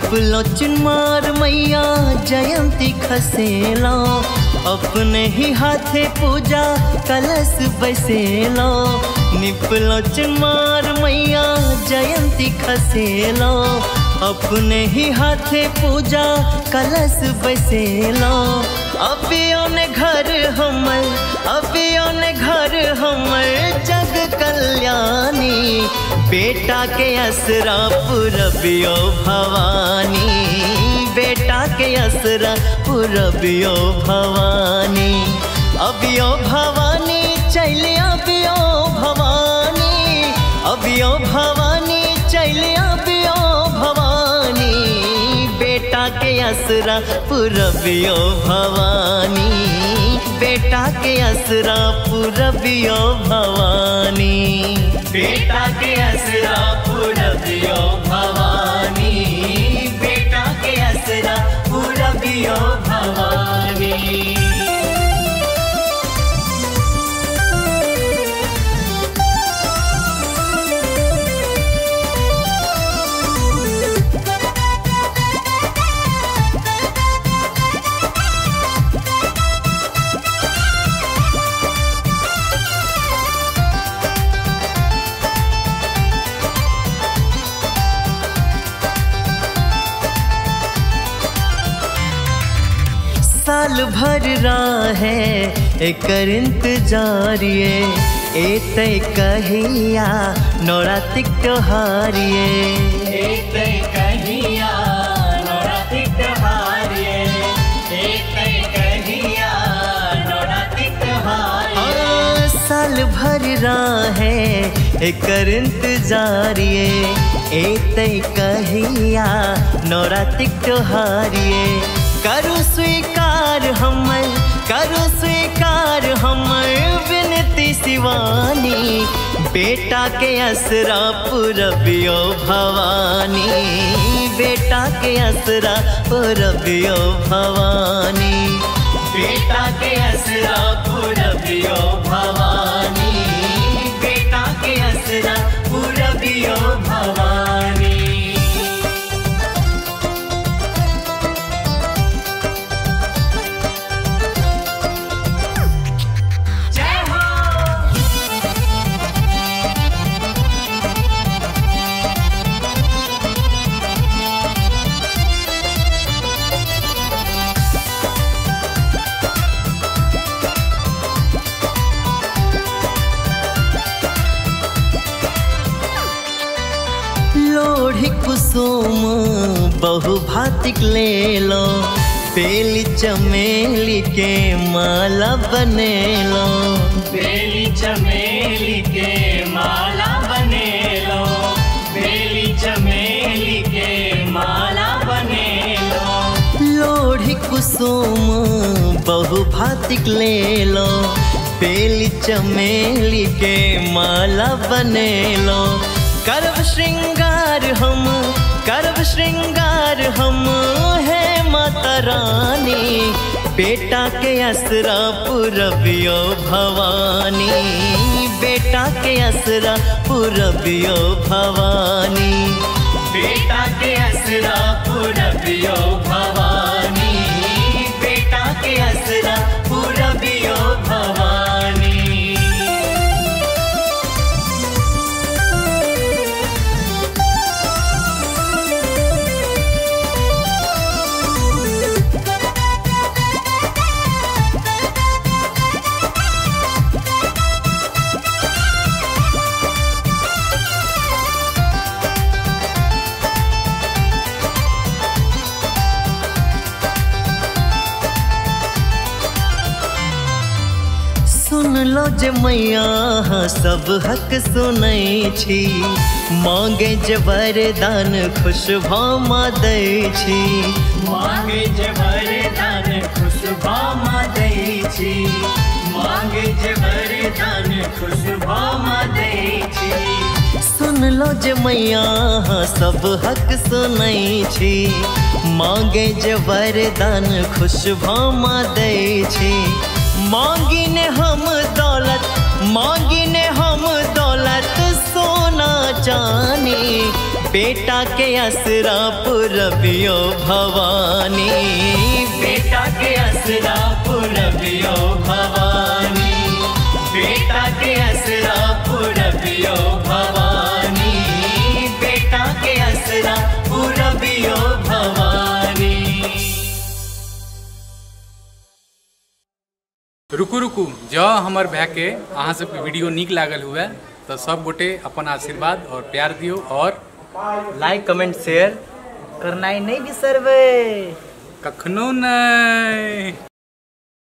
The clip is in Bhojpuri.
निपलोचन मार मैया जयंती खसेलो, अपने ही हाथे पूजा कलश बैसेलो। निपलोचन मार मैया जयंती खसेलो, अपने ही हाथे पूजा कलश बैसेलो। अबियों ने घर हमर, अबियों ने घर हमर जग कल्याणी, बेटा के असरा पुरबियो भवानी, बेटा के असरा पुरबियो भवानी। अबियो भवानी चैले अबियो भवानी, अबियो भवानी चैले अबियो भवानी, बेटा के असरा पुरबियो भवानी, बेटा के असरा पुरबियो भवानी, बेटा के असरा पुरबियो भवानी, बेटा के असरा पुरबियो भवानी। साल भर राहे एकर इंतजार ये, एते कहिया नवरात्रि त्योहार ये, एते कहिया नवरात्रि त्योहार ये, एते कहिया नवरात्रि त्योहार। साल भर राहे एकर इंतजार ये, एते कहिया नवरात्रि त्योहार ये। करू स्वीकार हमर, करू स्वीकार हमर विनती शिवानी, बेटा के असरा पुरबियो भवानी, बेटा के असरा पुरबियो भवानी, बेटा के असरा पुरबियो भवानी, बेटा के असरा पुरबियो भवानी। लोढ़ी कुसुम बहुभातिक ले लो, बेली चमेली के माला बने लो, बेली चमेली के माला बने लो, बेली चमेली के माला बने लो। लोढ़ी कुसुम बहुभातिक ले लो, बेली चमेली के माला बने लो। करब श्रृंगार हम, करब श्रृंगार हम है माता रानी, बेटा के असरा पुरबियो भवानी, बेटा के असरा पुरबियो भवानी, बेटा के असरा पुरबियो भवानी, बेटा के असरा पुरबियो भवानी। सुन लो जे मैया सब हक सुनै छी, मांगे जे वरदान खुश भामा दै छी, मांगे जे वरदान खुश भामा दै छी, मांगे जे वरदान खुश भामा दै छी। सुन लो जे मैया सब हक सुनै छी, मांगे जे वरदान खुश भामा दै छी। मांगी ने हम दौलत, मांगी ने हम दौलत सोना जानी, बेटा के असरा पुरबियो भवानी, बेटा के असरा पुरबियो भवानी, बेटा के असरा पुरबियो भवानी, बेटा के असरा पुरबियो भवानी। रुकू रुकू, जँ हमर भाई के अहाँ सबके वीडियो नीक लागल हुए तो सब गोटे अपन आशीर्वाद और प्यार दियो और लाइक कमेंट शेयर करना ही नहीं बिसरबे। कखनो नहीं।